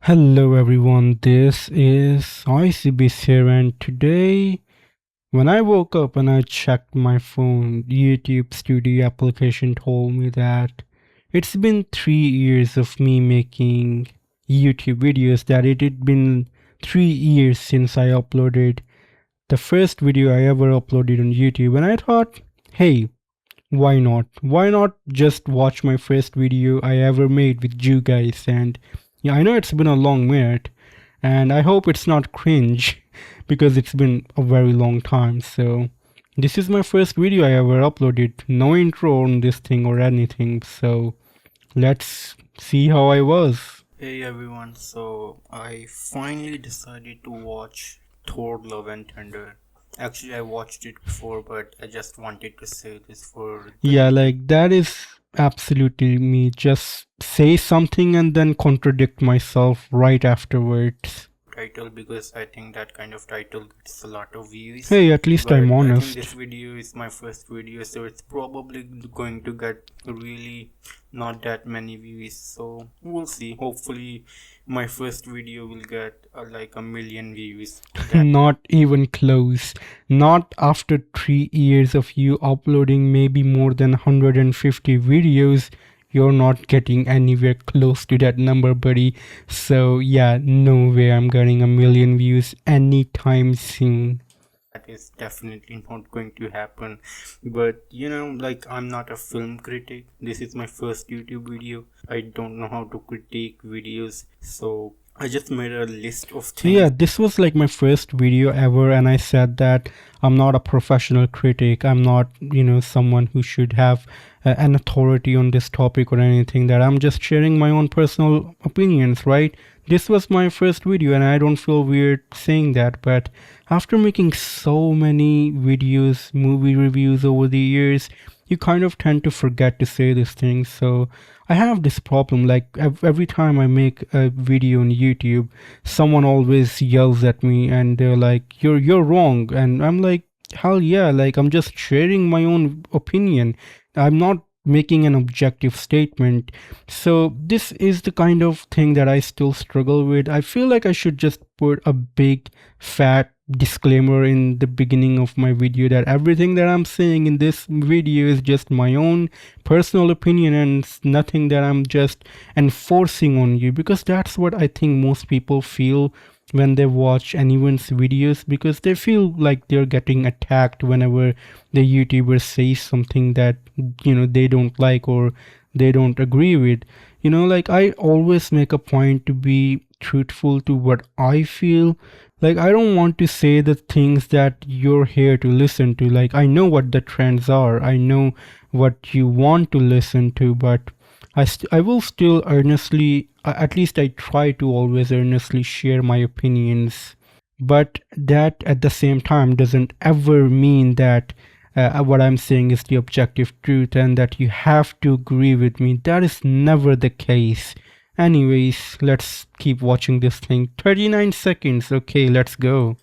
Hello everyone, this is ICBs here, and today when I woke up and I checked my phone, YouTube Studio application told me that it's been 3 years of me making YouTube videos, that it had been 3 years since I uploaded the first video I ever uploaded on YouTube. And I thought, hey, why not? Why not just watch my first video I ever made with you guys? And yeah, I know it's been a long minute, and I hope it's not cringe because it's been a very long time. So, this is my first video I ever uploaded. No intro on this thing or anything. So, let's see how I was. Hey everyone, so I finally decided to watch Thor Love and Thunder. Actually, I watched it before, but I just wanted to say this for Yeah, like that is absolutely me. Just say something and then contradict myself right afterwards. title because I think that kind of title gets a lot of views. Hey, at least I'm But I think honest. this video is my first video, so it's probably going to get really not that many views. So we'll see. Hopefully, my first video will get like 1 million views. Not even close. Not after 3 years of you uploading maybe more than 150 videos. You're not getting anywhere close to that number, buddy. So, yeah, no way I'm getting 1 million views anytime soon. That is definitely not going to happen. But like, I'm not a film critic. This is my first YouTube video. I don't know how to critique videos, so I just made a list of So yeah, things. this was like my first video ever, and I said that I'm not a professional critic. I'm not, someone who should have an authority on this topic or anything. That I'm just sharing my own personal opinions, right? This was my first video, and I don't feel weird saying that. But after making so many videos, movie reviews over the years, you kind of tend to forget to say these things. So I have this problem. Like every time I make a video on YouTube, someone always yells at me and they're like, you're wrong. And I'm like, hell yeah, like I'm just sharing my own opinion. I'm not making an objective statement. So this is the kind of thing that I still struggle with. I feel like I should just put a big fat disclaimer in the beginning of my video that everything that I'm saying in this video is just my own personal opinion and it's nothing that I'm just enforcing on you, because that's what I think most people feel when they watch anyone's videos, because they feel like they're getting attacked whenever the YouTuber says something that they don't like or they don't agree with. Like I always make a point to be truthful to what I feel. Like I don't want to say the things that you're here to listen to. Like I know what the trends are, I know what you want to listen to, but I will still earnestly, at least I try to always earnestly share my opinions. But that at the same time doesn't ever mean that what I'm saying is the objective truth and that you have to agree with me. That is never the case. Anyways, let's keep watching this thing. 39 seconds. Okay, let's go.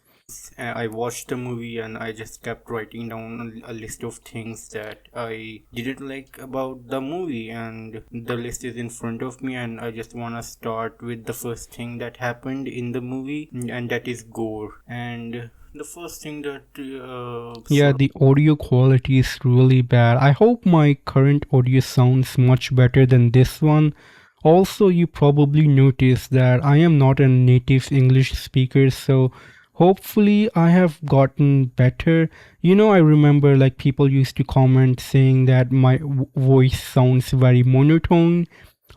I watched the movie and I just kept writing down a list of things that I didn't like about the movie, and the list is in front of me, and I just want to start with the first thing that happened in the movie, and that is gore. And the first thing that Yeah, the audio quality is really bad. I hope my current audio sounds much better than this one. Also, you probably noticed that I am not a native English speaker, so hopefully I have gotten better. I remember like people used to comment saying that my voice sounds very monotone.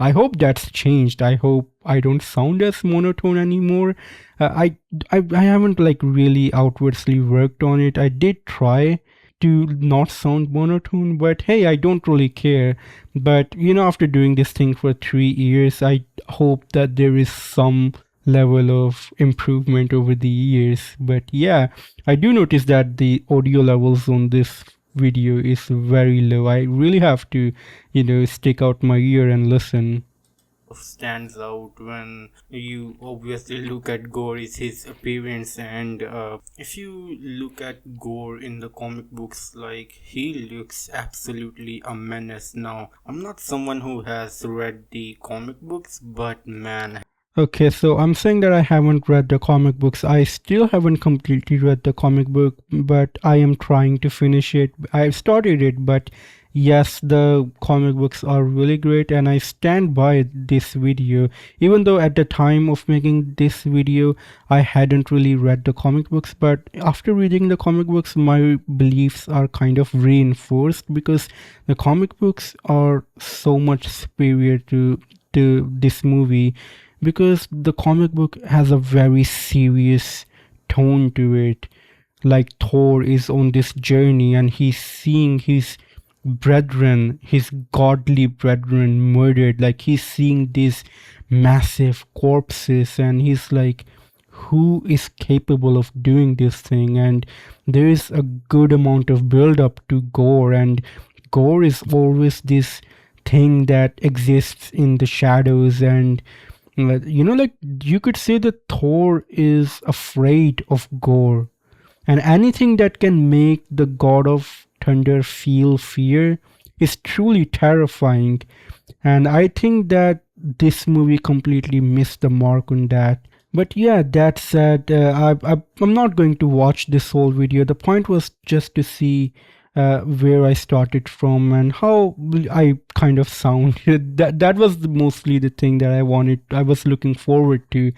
I hope that's changed. I hope I don't sound as monotone anymore. I haven't like really outwardly worked on it. I did try to not sound monotone, but hey, I don't really care. But after doing this thing for 3 years, I hope that there is some level of improvement over the years. But yeah, I do notice that the audio levels on this video is very low. I really have to, stick out my ear and listen. stands out when you obviously look at Gore is his appearance, and if you look at Gore in the comic books, like, he looks absolutely a menace. Now, I'm not someone who has read the comic books, but man, Okay, so I'm saying that I haven't read the comic books. I still haven't completely read the comic book, but I am trying to finish it. I've started it, but yes, the comic books are really great, and I stand by this video. Even though at the time of making this video, I hadn't really read the comic books, but after reading the comic books, my beliefs are kind of reinforced because the comic books are so much superior to this movie, because the comic book has a very serious tone to it. Like Thor is on this journey and he's seeing his brethren, his godly brethren murdered. Like he's seeing these massive corpses and he's like, who is capable of doing this thing? And there is a good amount of build up to gore, and gore is always this thing that exists in the shadows. And like you could say that Thor is afraid of gore, and anything that can make the god of thunder feel fear is truly terrifying. And I think that this movie completely missed the mark on that. But yeah, that said, I'm not going to watch this whole video. The point was just to see where I started from and how I kind of sound. That was mostly the thing that I wanted. I was looking forward to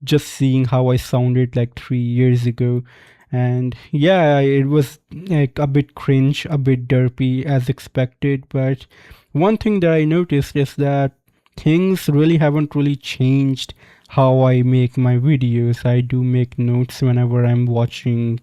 just seeing how I sounded like 3 years ago. And yeah, it was like a bit cringe, a bit derpy as expected. But one thing that I noticed is that things really haven't really changed how I make my videos. I do make notes whenever I'm watching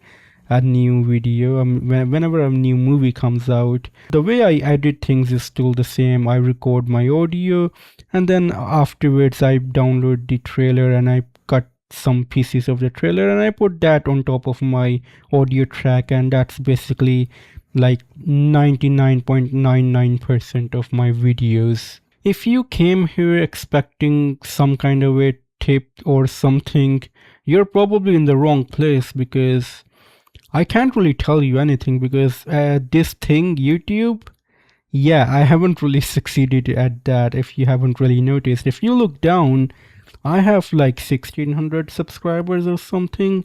a new video, whenever a new movie comes out. The way I edit things is still the same. I record my audio and then afterwards I download the trailer and I cut some pieces of the trailer and I put that on top of my audio track, and that's basically like 99.99% of my videos. If you came here expecting some kind of a tip or something, you're probably in the wrong place, because I can't really tell you anything, because this thing, YouTube, yeah, I haven't really succeeded at that. If you haven't really noticed, if you look down, I have like 1600 subscribers or something.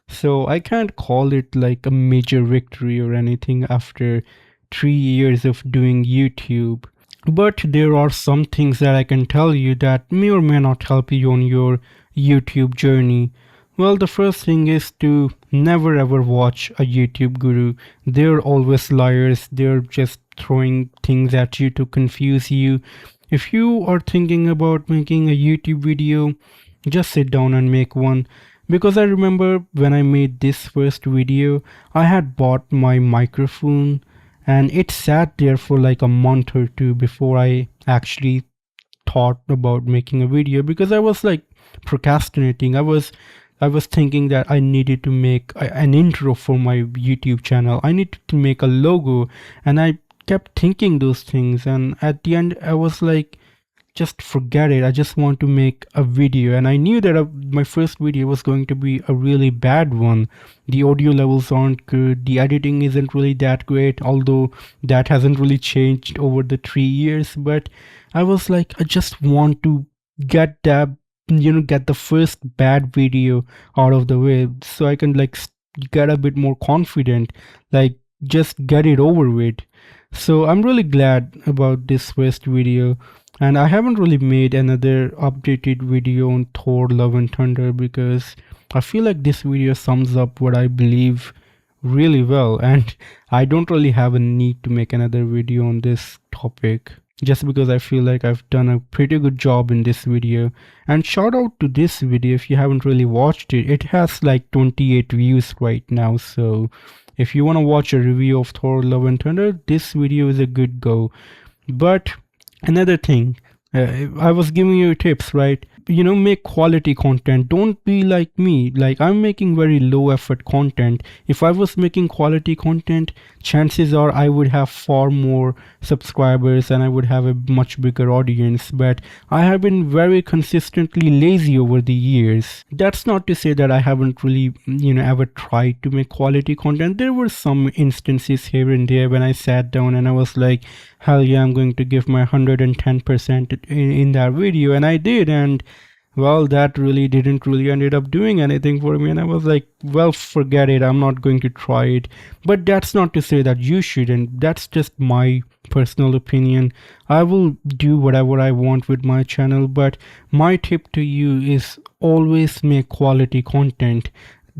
So I can't call it like a major victory or anything after 3 years of doing YouTube. But there are some things that I can tell you that may or may not help you on your YouTube journey. Well, the first thing is to never ever watch a YouTube guru. They're always liars. They're just throwing things at you to confuse you. If you are thinking about making a YouTube video, just sit down and make one. Because I remember when I made this first video, I had bought my microphone and it sat there for like a month or two before I actually thought about making a video, because I was like procrastinating. I was thinking that I needed to make an intro for my YouTube channel. I needed to make a logo, and I kept thinking those things, and at the end I was like, just forget it. I just want to make a video. And I knew that my first video was going to be a really bad one. The audio levels aren't good, the editing isn't really that great, although that hasn't really changed over the 3 years. But I was like, I just want to get that, get the first bad video out of the way, so I can like get a bit more confident, like just get it over with. So I'm really glad about this first video. And I haven't really made another updated video on Thor Love and Thunder, because I feel like this video sums up what I believe really well, and I don't really have a need to make another video on this topic, just because I feel like I've done a pretty good job in this video. And shout out to this video. If you haven't really watched it, it has like 28 views right now. So if you want to watch a review of Thor Love and Thunder, this video is a good go. But another thing, I was giving you tips, right? Make quality content. Don't be like me. Like, I'm making very low effort content. If I was making quality content, chances are I would have far more subscribers and I would have a much bigger audience. But I have been very consistently lazy over the years. That's not to say that I haven't really, ever tried to make quality content. There were some instances here and there when I sat down and I was like, hell yeah, I'm going to give my 110% in that video, and I did. And well, that really didn't really ended up doing anything for me. And I was like, well, forget it. I'm not going to try it. But that's not to say that you shouldn't. That's just my personal opinion. I will do whatever I want with my channel. But my tip to you is always make quality content.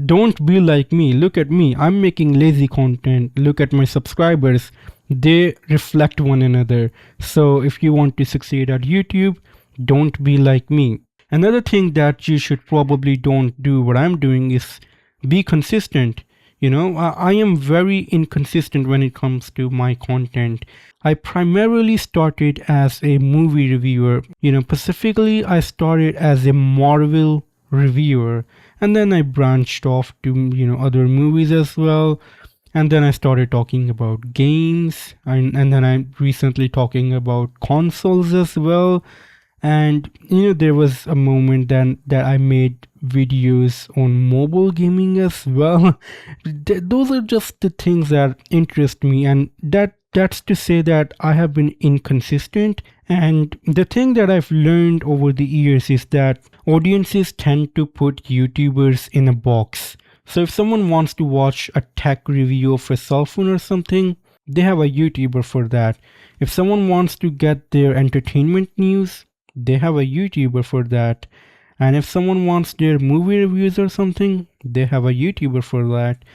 Don't be like me. Look at me. I'm making lazy content. Look at my subscribers. They reflect one another. So if you want to succeed at YouTube, don't be like me. Another thing that you should probably don't do what I'm doing is be consistent. I am very inconsistent when it comes to my content. I primarily started as a movie reviewer. Specifically, I started as a Marvel reviewer, and then I branched off to, other movies as well. And then I started talking about games, and then I'm recently talking about consoles as well. And there was a moment then that I made videos on mobile gaming as well. Those are just the things that interest me, and that's to say that I have been inconsistent. And the thing that I've learned over the years is that audiences tend to put YouTubers in a box. So if someone wants to watch a tech review of a cell phone or something, they have a YouTuber for that. If someone wants to get their entertainment news, they have a YouTuber for that. And if someone wants their movie reviews or something, they have a YouTuber for that.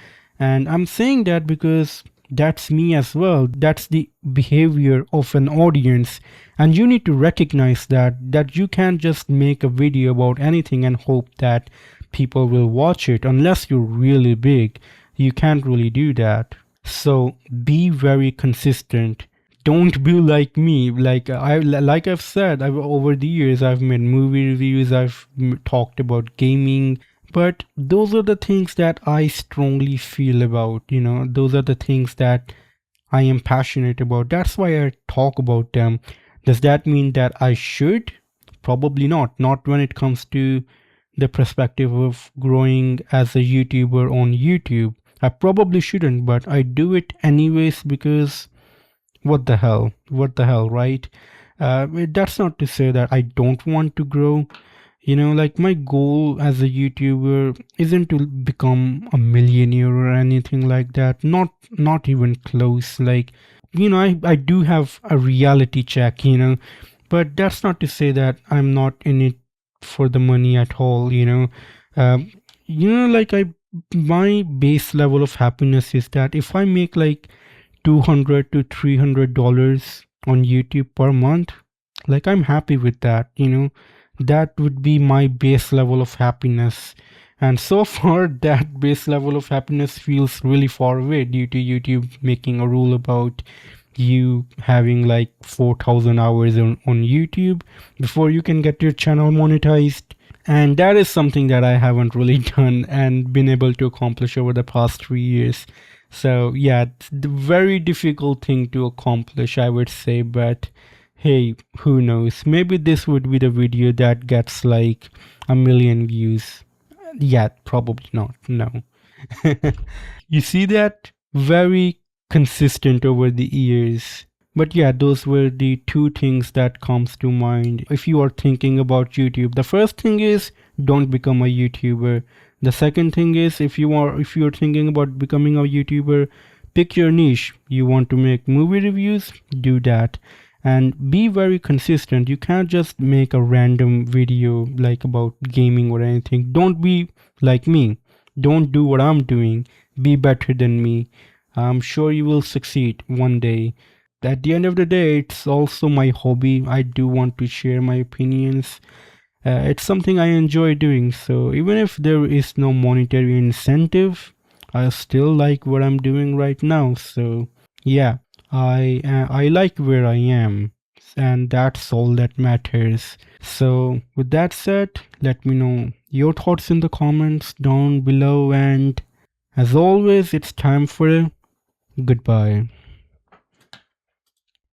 And I'm saying that because that's me as well. That's the behavior of an audience. And you need to recognize that you can't just make a video about anything and hope that people will watch it unless you're really big. You can't really do that. So be very consistent. Don't be like me. Like I've said, over the years I've made movie reviews, I've talked about gaming, but those are the things that I strongly feel about. Those are the things that I am passionate about. That's why I talk about them. Does that mean that I should? Probably not. Not when it comes to the perspective of growing as a YouTuber on YouTube. I probably shouldn't, but I do it anyways because what the hell? What the hell, right? That's not to say that I don't want to grow. Like my goal as a YouTuber isn't to become a millionaire or anything like that. Not even close. Like, I do have a reality check, but that's not to say that I'm not in it for the money at all. Um, like my base level of happiness is that if I make like $200 to $300 on YouTube per month, like I'm happy with that. That would be my base level of happiness. And so far, that base level of happiness feels really far away due to YouTube making a rule about you having like 4,000 hours on YouTube before you can get your channel monetized. And that is something that I haven't really done and been able to accomplish over the past 3 years. So yeah, it's a very difficult thing to accomplish, I would say. But hey, who knows? Maybe this would be the video that gets like 1 million views. Yeah, probably not. No. You see that? Very consistent over the years. But yeah, those were the two things that comes to mind if you are thinking about YouTube. The first thing is don't become a YouTuber. The second thing is if you're thinking about becoming a YouTuber, pick your niche. You want to make movie reviews? Do that. And be very consistent. You can't just make a random video like about gaming or anything. Don't be like me. Don't do what I'm doing. Be better than me. I'm sure you will succeed one day. At the end of the day, it's also my hobby. I do want to share my opinions. It's something I enjoy doing. So even if there is no monetary incentive, I still like what I'm doing right now. So yeah, I like where I am, and that's all that matters. So with that said, let me know your thoughts in the comments down below. And as always, it's time for a goodbye.